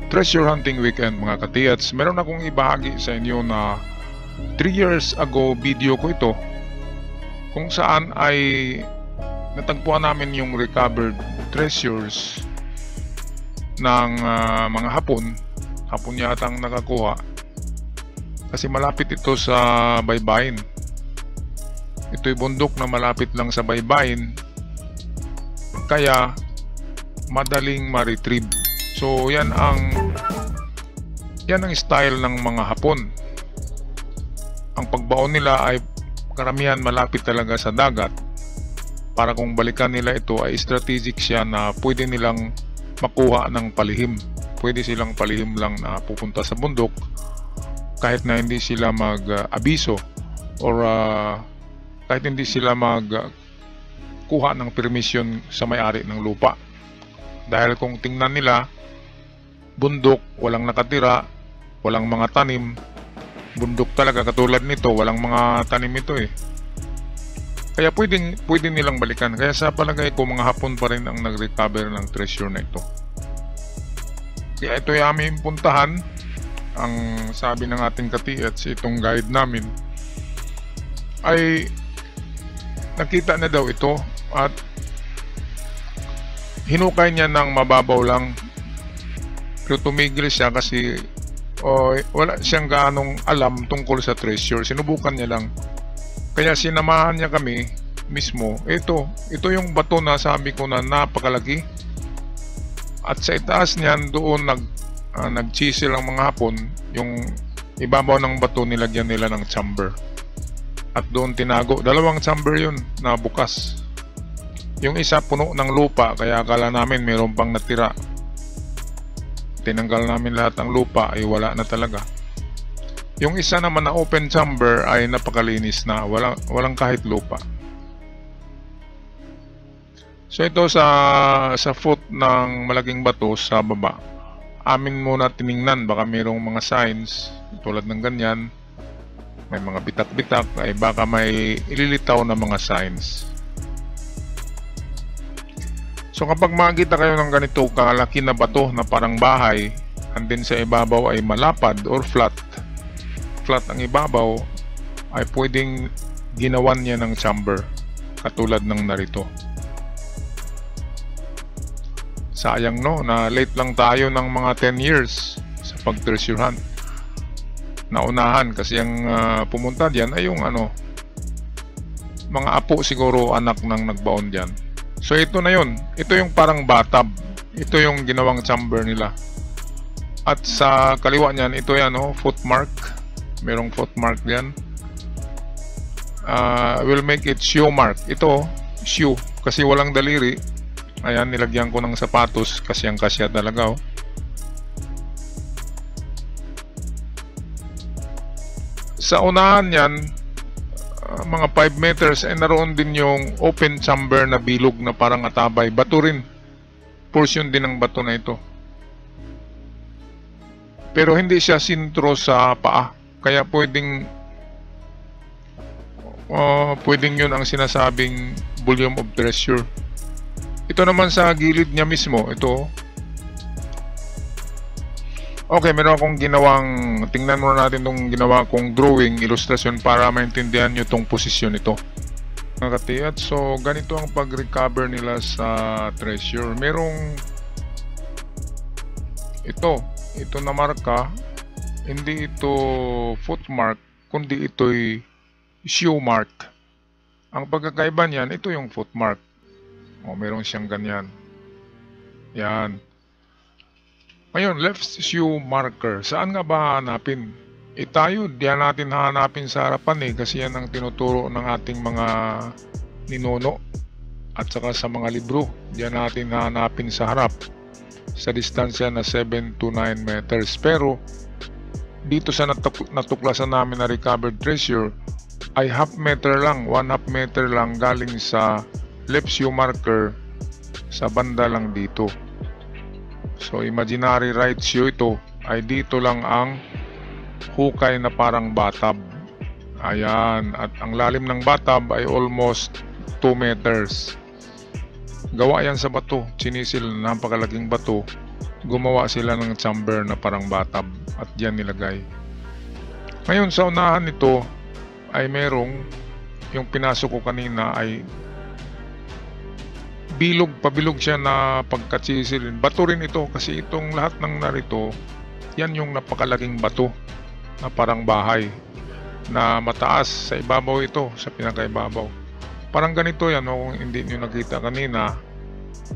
Treasure Hunting Weekend mga katiyats. Meron akong ibahagi sa inyo na 3 years ago video ko ito kung saan ay natagpuan namin yung recovered treasures ng mga Hapon yata ang nakakuha kasi malapit ito sa baybayin. Ito'y bundok na malapit lang sa baybayin kaya madaling ma-retrieve. So yan ang style ng mga Hapon. Ang pagbaon nila ay karamihan malapit talaga sa dagat para kung balikan nila ito ay strategic siya na pwede nilang makuha ng palihim. Pwede silang palihim lang na pupunta sa bundok kahit na hindi sila mag-abiso or kahit hindi sila kuha ng permission sa may-ari ng lupa. Dahil kung tingnan nila, bundok, walang nakatira, walang mga tanim, bundok talaga katulad nito, walang mga tanim ito eh. Kaya pwede nilang balikan. Kaya sa palagay ko mga Hapon pa rin ang nag-recover ng treasure na ito. Kaya ito ay aming puntahan. Ang sabi ng ating katiyats, itong guide namin ay nakita na daw ito at hinukay niya ng mababaw lang. Pero tumigil siya kasi wala siyang gaanong alam tungkol sa treasure. Sinubukan niya lang. Kaya sinamahan niya kami mismo. Ito yung bato na sabi ko na napakalaki. At sa itaas niyan doon nag-chisel ang mga Hapon. Yung ibabaw ng bato nilagyan nila ng chamber. At doon tinago. 2 chamber yun na bukas. Yung isa puno ng lupa kaya akala namin mayroon pang natira. Tinanggal namin lahat ng lupa ay wala na talaga. Yung isa naman na open chamber ay napakalinis na, walang kahit lupa. So ito sa foot ng malaking bato sa baba. Amin muna tiningnan baka mayroong mga signs tulad ng ganyan. May mga bitak-bitak ay baka may ililitaw na mga signs. So kapag makikita kayo ng ganito kalaki na bato na parang bahay, and then sa ibabaw ay malapad or flat ang ibabaw, ay pwedeng ginawan niya ng chamber katulad ng narito. Sayang no, na late lang tayo ng mga 10 years sa pag-treasure hunt. Naunahan kasi ang pumunta diyan ay yung mga apo siguro, anak ng nagbaon diyan. So ito na yun. Ito yung parang bathtub. Ito yung ginawang chamber nila. At sa kaliwa niyan, ito yan, footmark. Merong footmark diyan. We'll make it shoe mark. Ito, shoe. Kasi walang daliri. Ayan, nilagyan ko ng sapatos. Kasi ang kasya talaga, Sa unahan yan, mga 5 meters ay naroon din yung open chamber na bilog na parang atabay. Bato rin. Portion din ng bato na ito. Pero hindi siya sintro sa paa. Kaya pwedeng yun ang sinasabing volume of treasure. Ito naman sa gilid niya mismo. Ito. Okay, meron akong tingnan muna natin itong ginawa kong drawing, illustration para maintindihan nyo itong posisyon nito. Mga katiyat, so ganito ang pag-recover nila sa treasure. Merong ito na marka, hindi ito footmark, kundi ito'y shoe mark. Ang pagkakaiba niyan, ito yung footmark. Meron siyang ganyan. Yan. Ngayon, left shoe marker. Saan nga ba hanapin? Tayo, diyan natin hanapin sa harapan kasi yan ang tinuturo ng ating mga ninuno at saka sa mga libro. Diyan natin hanapin sa harap sa distansya na 7 to 9 meters. Pero dito sa natuklasan namin na recovered treasure ay 1/2 meter lang, 1/2 meter lang galing sa left shoe marker sa banda lang dito. So imaginary right shoe ito ay dito lang ang hukay na parang bathtub. Ayan, at ang lalim ng bathtub ay almost 2 meters. Gawa yan sa bato, chinisil, napakalaking bato. gumawa sila ng chamber na parang bathtub at diyan nilagay. Ngayon sa unahan nito ay merong yung pinasok ko kanina ay pabilog siya na pagkatsisilin. Bato rin ito kasi itong lahat ng narito, yan yung napakalaking bato na parang bahay na mataas sa ibabaw ito, sa pinakaibabaw. Parang ganito yan, kung hindi nyo nakita kanina,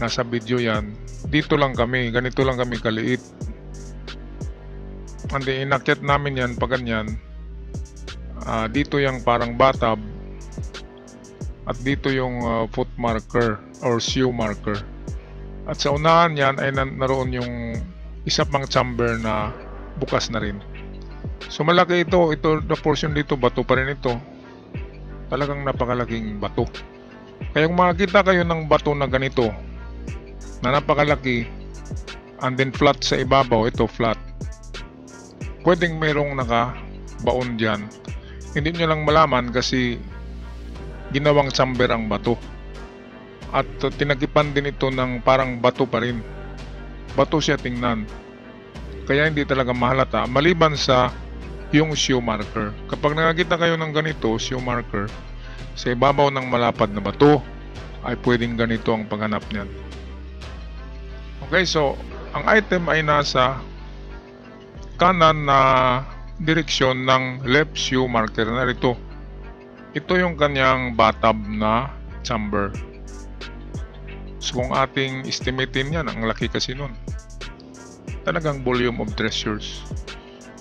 nasa video yan. Dito lang kami, ganito lang kami kaliit. Hindi, inakyat namin yan pag ganyan. Dito yung parang bathtub at dito yung foot marker or shoe marker. At sa unahan yan ay naroon yung isa pang chamber na bukas na rin. So malaki ito, the portion dito, bato pa rin ito. Talagang napakalaking bato. Kaya kung makakita kayo ng bato na ganito, na napakalaki, and then flat sa ibabaw, ito flat, pwedeng merong nakabaon dyan. Hindi nyo lang malaman kasi ginawang chamber ang bato. At tinagipan din ito ng parang bato pa rin. Bato siya tingnan. Kaya hindi talaga mahalata maliban sa yung shoe marker. Kapag nakakita kayo ng ganito, shoe marker, sa ibabaw ng malapad na bato, ay pwedeng ganito ang paghanap niyan. Okay, so ang item ay nasa kanan na direksyon ng left shoe marker na rito. Ito yung kanyang bathtub na chamber. So kung ating estimatein yan, ang laki kasi nun. Talagang volume of treasures.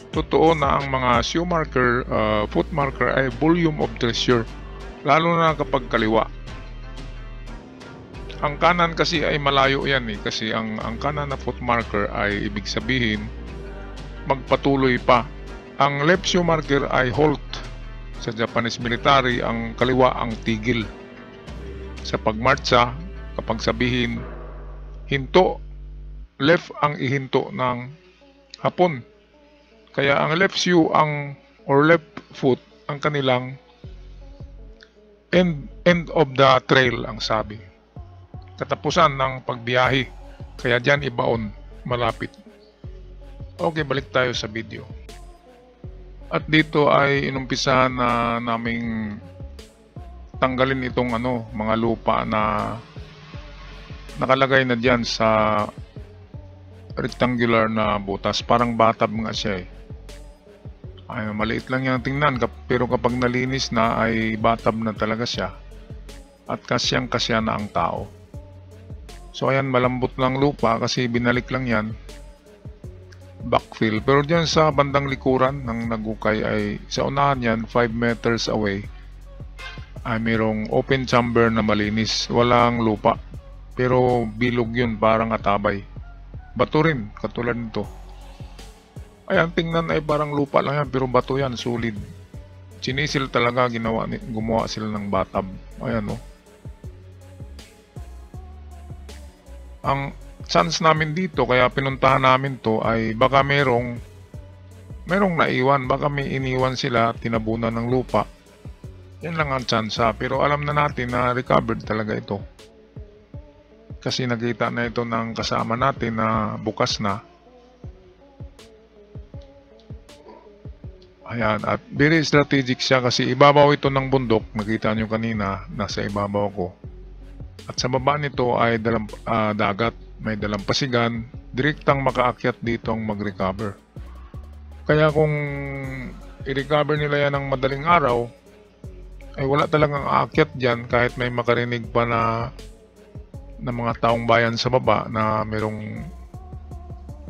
Totoo na ang mga shoe marker, foot marker ay volume of treasure. Lalo na kapag kaliwa. Ang kanan kasi ay malayo yan eh. Kasi ang kanan na foot marker ay ibig sabihin magpatuloy pa. Ang left shoe marker ay halt. Sa Japanese military, ang kaliwa ang tigil. Sa pagmarcha, kapag sabihin hinto, left ang ihinto ng Hapon. Kaya ang left shoe or left foot ang kanilang end of the trail ang sabi. Katapusan ng pagbiyahe. Kaya diyan ibaon, malapit. Okay, balik tayo sa video. At dito ay inumpisahan na naming tanggalin itong mga lupa na nakalagay na diyan sa rectangular na butas. Parang bathtub nga siya eh. Ay, maliit lang yung tingnan, pero kapag nalinis na ay bathtub na talaga siya. At kasyang-kasya na ang tao. So ayan, malambot lang lupa kasi binalik lang yan. Backfill. Pero dyan sa bandang likuran ng nagukay ay sa unahan yan, 5 meters away, ay mayroong open chamber na malinis. Walang lupa. Pero bilog yun, parang atabay. Bato rin, katulad nito. Ayan, tingnan ay parang lupa lang yan, pero bato yan, solid. Sinisil talaga, gumawa sila ng bathtub. Ayan o. Ang chance namin dito, kaya pinuntahan namin to, ay baka merong naiwan, baka may iniwan sila, tinabunan ng lupa. Yan lang ang chance, pero alam na natin na recovered talaga ito. Kasi nakita na ito ng kasama natin na bukas na. Ayan, at very strategic siya kasi ibabaw ito ng bundok. Nakita nyo kanina, nasa ibabaw ko. At sa baba nito ay dagat, may dalampasigan, direktang makaakyat dito ang mag-recover. Kaya kung i-recover nila yan ng madaling araw, ay wala talagang aakyat dyan kahit may makarinig pa na mga taong bayan sa baba na merong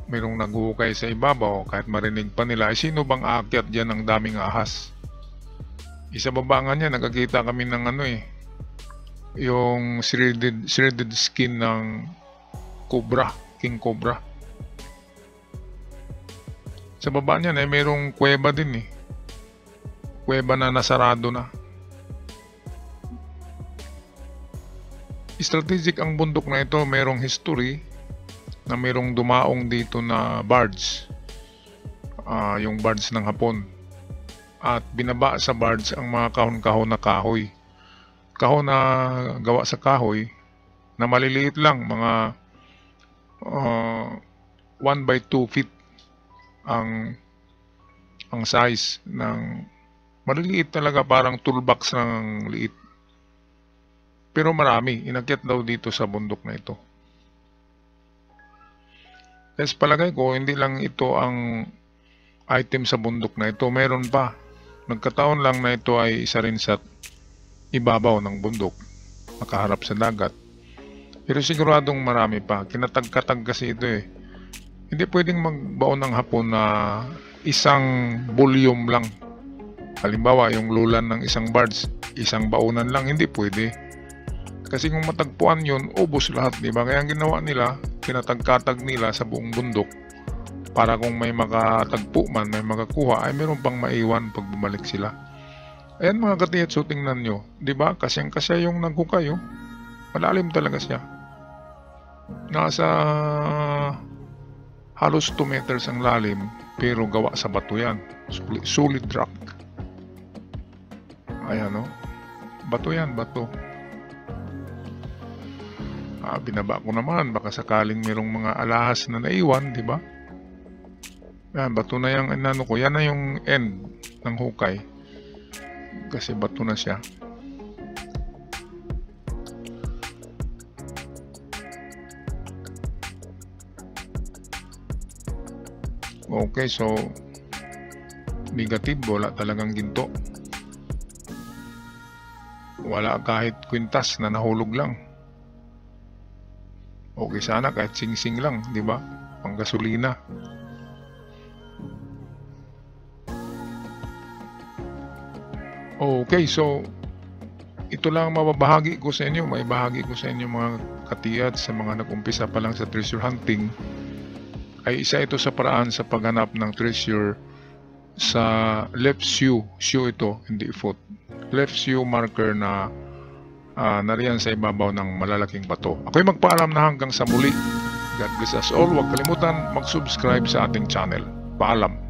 naghuhukay sa ibabaw. Kahit marinig pa nila, ay sino bang aakyat dyan ng daming ahas? Isa baba nga niya, nagkakita kami ng yung shredded skin ng cobra, king cobra. Sa baba niyan ay mayroong kuweba din eh. Kuweba na nasarado na. Strategic ang bundok na ito, mayroong history na mayroong dumaong dito na barge. Yung barge ng Hapon. At binaba sa barge ang mga kahon-kahon na kahoy. Kahon na gawa sa kahoy na maliliit lang, mga 1 by 2 feet ang size ng maliliit talaga, parang toolbox ng liit. Pero marami, inakyat daw dito sa bundok na ito. Kasi palagay ko, hindi lang ito ang item sa bundok na ito. Meron pa. Nagkataon lang na ito ay isa rin sa ibabaw ng bundok, nakaharap sa dagat. Pero siguradong marami pa. Kinatag-katag kasi ito eh. Hindi pwedeng magbaon ng hapon na isang volume lang. Halimbawa, yung lulan ng isang barge, isang baunan lang, hindi pwede. Kasi kung matagpuan yun, ubos lahat, di ba? Kaya ang ginawa nila, kinatag-katag nila sa buong bundok para kung may makatagpo man, may makakuha, ay meron pang maiwan pag bumalik sila. Ayan mga katiyat, so tingnan nyo, di ba? Kasyang-kasya yung naghukayo. Malalim talaga siya. Nasa halos 2 meters ang lalim, pero gawa sa bato yan. Solid rock. Ayan o. Bato yan, bato. Binaba ko naman, baka sakaling merong mga alahas na naiwan, di ba? Yan, bato na yung inano ko. Yan na yung end ng hukay. Kasi bato na siya. Okay, so negative, wala talagang ginto. Wala kahit kwintas na nahulog lang. Okay sana kahit sing-sing lang, di ba? Pang gasolina. Okay, so ito lang mababahagi ko sa inyo. May bahagi ko sa inyo mga katiyat, sa mga nag-umpisa pa lang sa treasure hunting. Ay isa ito sa paraan sa paghanap ng treasure sa left shoe. Shoe ito, hindi foot. Left shoe marker na nariyan sa ibabaw ng malalaking bato. Ako'y magpaalam na hanggang sa muli. God bless us all. Huwag kalimutan mag-subscribe sa ating channel. Paalam.